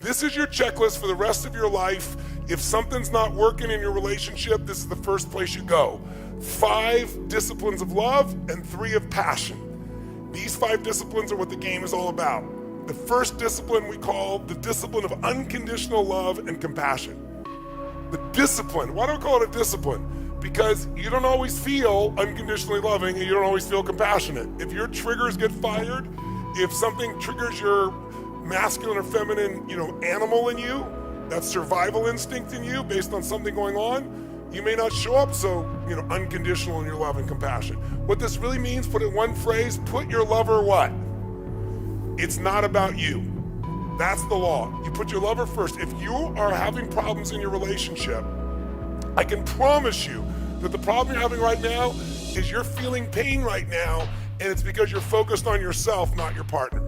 This is your checklist for the rest of your life. If something's not working in your relationship, this is the first place you go. 5 disciplines of love and 3 of passion. These 5 disciplines are what the game is all about. The first discipline we call the discipline of unconditional love and compassion. The discipline, why do I call it a discipline? Because you don't always feel unconditionally loving and you don't always feel compassionate. If your triggers get fired, if something triggers your masculine or feminine, animal in you, that survival instinct in you based on something going on, you may not show up so, unconditional in your love and compassion. What this really means, put it in one phrase, put your lover what? It's not about you. That's the law. You put your lover first. If you are having problems in your relationship, I can promise you that the problem you're having right now is you're feeling pain right now, and it's because you're focused on yourself, not your partner.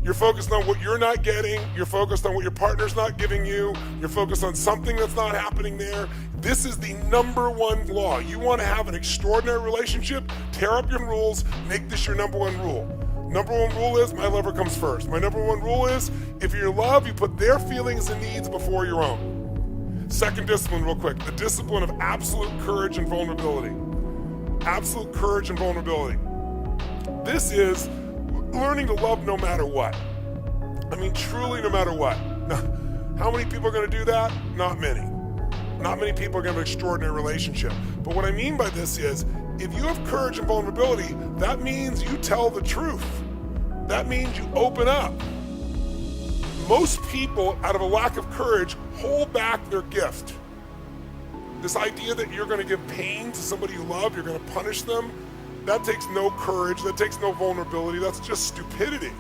You're focused on what you're not getting. You're focused on what your partner's not giving you. You're focused on something that's not happening there. This is the number one law. You want to have an extraordinary relationship, tear up your rules, make this your number one rule. Number one rule is my lover comes first. My number one rule is if you're in love, you put their feelings and needs before your own. Second discipline, real quick, the discipline of absolute courage and vulnerability. Absolute courage and vulnerability. This is learning to love no matter what. I mean, truly no matter what. Now, how many people are going to do that? Not many. Not many people are going to have an extraordinary relationship. But what I mean by this is, if you have courage and vulnerability, that means you tell the truth. That means you open up. Most people, out of a lack of courage, hold back their gift. This idea that you're going to give pain to somebody you love, you're going to punish them, that takes no courage, that takes no vulnerability, that's just stupidity.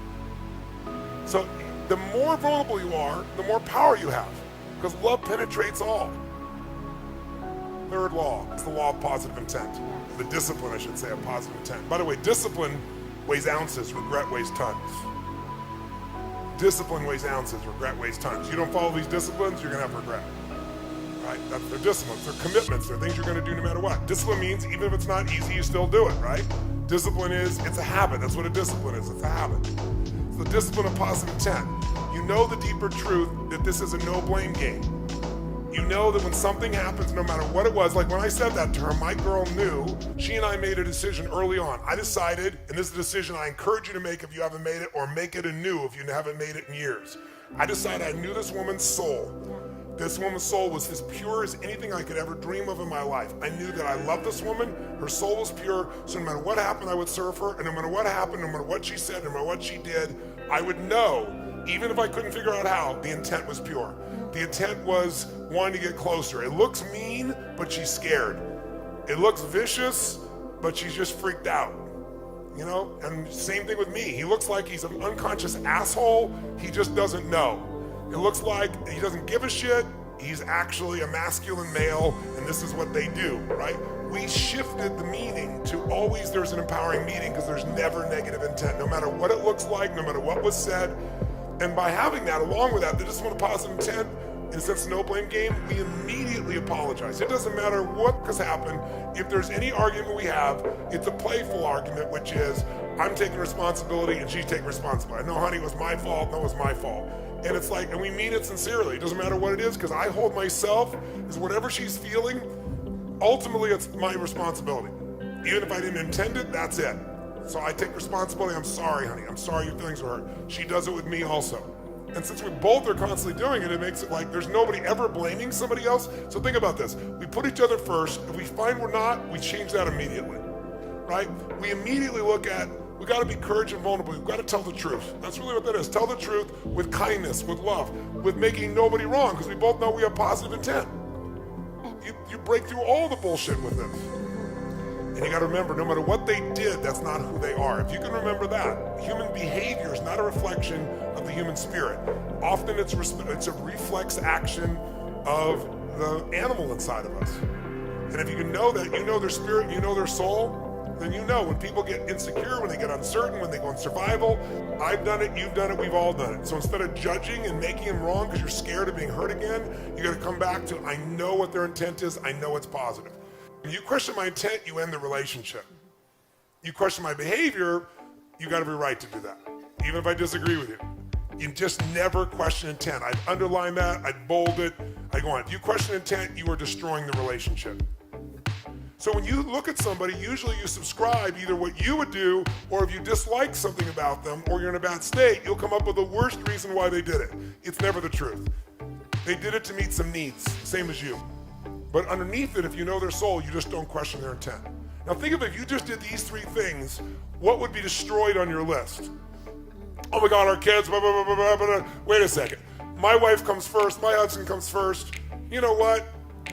So the more vulnerable you are, the more power you have, because love penetrates all. Third law, it's the law of positive intent. The discipline, I should say, of positive intent. By the way, discipline weighs ounces, regret weighs tons. Discipline weighs ounces, regret weighs tons. You don't follow these disciplines, you're gonna have regret. Right? That's their disciplines, their commitments, they're things you're gonna do no matter what. Discipline means even if it's not easy, you still do it, right? Discipline is, it's a habit. That's what a discipline is, it's a habit. It's the discipline of positive intent. You know the deeper truth that this is a no blame game. You know that when something happens, no matter what it was, like when I said that to her, my girl knew, she and I made a decision early on. I decided, and this is a decision I encourage you to make if you haven't made it, or make it anew if you haven't made it in years. I decided I knew this woman's soul. This woman's soul was as pure as anything I could ever dream of in my life. I knew that I loved this woman, her soul was pure, so no matter what happened, I would serve her, and no matter what happened, no matter what she said, no matter what she did, I would know, even if I couldn't figure out how, the intent was pure. The intent was wanting to get closer. It looks mean, but she's scared. It looks vicious, but she's just freaked out. And same thing with me. He looks like he's an unconscious asshole. He just doesn't know. It looks like he doesn't give a shit. He's actually a masculine male, and this is what they do, right? We shifted the meaning to always there's an empowering meaning because there's never negative intent, no matter what it looks like, no matter what was said. And by having that, along with that, the discipline of positive intent, in a sense, no blame game, we immediately apologize. It doesn't matter what has happened. If there's any argument we have, it's a playful argument, which is, I'm taking responsibility and she's taking responsibility. No, honey, it was my fault. No, it was my fault. And it's like, and we mean it sincerely. It doesn't matter what it is, because I hold myself as whatever she's feeling, ultimately it's my responsibility. Even if I didn't intend it, that's it. So I take responsibility. I'm sorry, honey. I'm sorry your feelings were hurt. She does it with me also. And since we both are constantly doing it, it makes it like there's nobody ever blaming somebody else. So think about this. We put each other first. If we find we're not, we change that immediately, right? We immediately look at, we got to be courage and vulnerable. We've got to tell the truth. That's really what that is. Tell the truth with kindness, with love, with making nobody wrong, because we both know we have positive intent. You break through all the bullshit with this. And you got to remember, no matter what they did, that's not who they are. If you can remember that, human behavior is not a reflection of the human spirit. Often it's a reflex action of the animal inside of us. And if you can know that, you know their spirit, you know their soul, then you know when people get insecure, when they get uncertain, when they go in survival, I've done it, you've done it, we've all done it. So instead of judging and making them wrong because you're scared of being hurt again, you got to come back to, I know what their intent is, I know it's positive. When you question my intent, you end the relationship. You question my behavior, you got every right to do that, even if I disagree with you. You just never question intent. I'd underline that, I'd bold it, I'd go on. If you question intent, you are destroying the relationship. So when you look at somebody, usually you subscribe either what you would do, or if you dislike something about them, or you're in a bad state, you'll come up with the worst reason why they did it. It's never the truth. They did it to meet some needs, same as you. But underneath it, if you know their soul, you just don't question their intent. Now think of it, if you just did these three things, what would be destroyed on your list? Oh my God, our kids, blah, blah, blah, blah, blah, blah. Wait a second. My wife comes first, my husband comes first. You know what?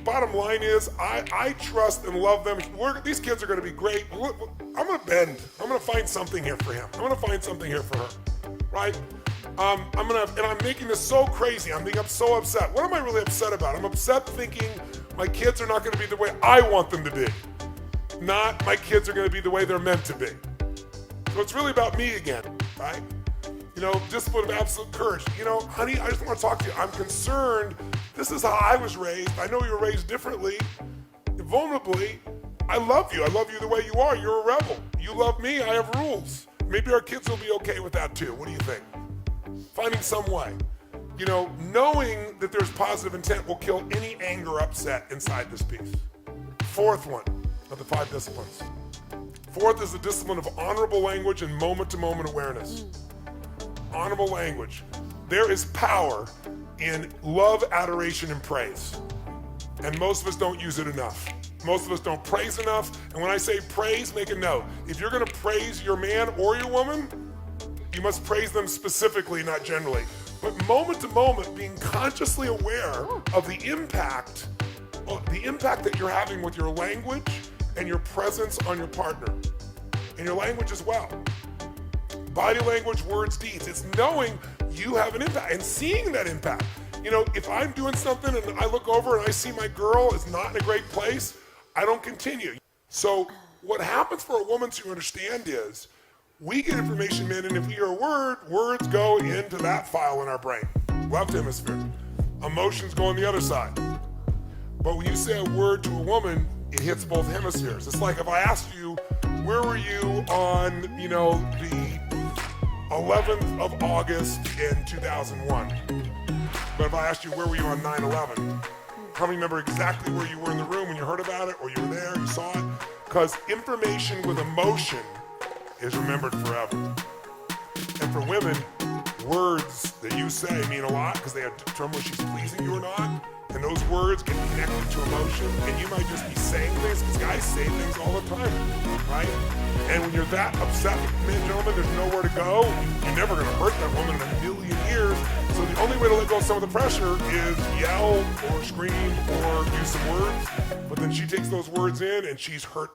Bottom line is, I trust and love them. These kids are going to be great. I'm going to bend. I'm going to find something here for him. I'm going to find something here for her, right? And I'm making this so crazy. I'm so upset. What am I really upset about? I'm upset thinking my kids are not going to be the way I want them to be. Not my kids are going to be the way they're meant to be. So it's really about me again, right? You know, discipline of absolute courage. You know, honey, I just want to talk to you. I'm concerned. This is how I was raised. I know you were raised differently, vulnerably. I love you. I love you the way you are. You're a rebel. You love me. I have rules. Maybe our kids will be okay with that too. What do you think? Finding some way. You know, knowing that there's positive intent will kill any anger, upset inside this piece. Fourth one of the 5 disciplines. Fourth is the discipline of honorable language and moment-to-moment awareness. Honorable language. There is power in love, adoration, and praise. And most of us don't use it enough. Most of us don't praise enough. And when I say praise, make a note. If you're going to praise your man or your woman, you must praise them specifically, not generally. But moment to moment, being consciously aware of the impact that you're having with your language and your presence on your partner. And your language as well. Body language, words, deeds. It's knowing you have an impact and seeing that impact. You know, if I'm doing something and I look over and I see my girl is not in a great place, I don't continue. So what happens for a woman to understand is we get information in, and if we hear a word, words go into that file in our brain, left hemisphere. Emotions go on the other side. But when you say a word to a woman, it hits both hemispheres. It's like if I asked you, where were you on, you know, the 11th of August in 2001? But if I asked you, where were you on 9/11? Probably remember exactly where you were in the room when you heard about it, or you were there, you saw it. Because information with emotion is remembered forever. And for women, words that you say mean a lot because they determine whether she's pleasing you or not. And those words get connected to emotion, and you might just be saying things, because guys say things all the time, right? And when you're that upset, men, gentlemen, there's nowhere to go. You're never going to hurt that woman in a million years. So the only way to let go of some of the pressure is yell or scream or use some words. But then she takes those words in, and she's hurt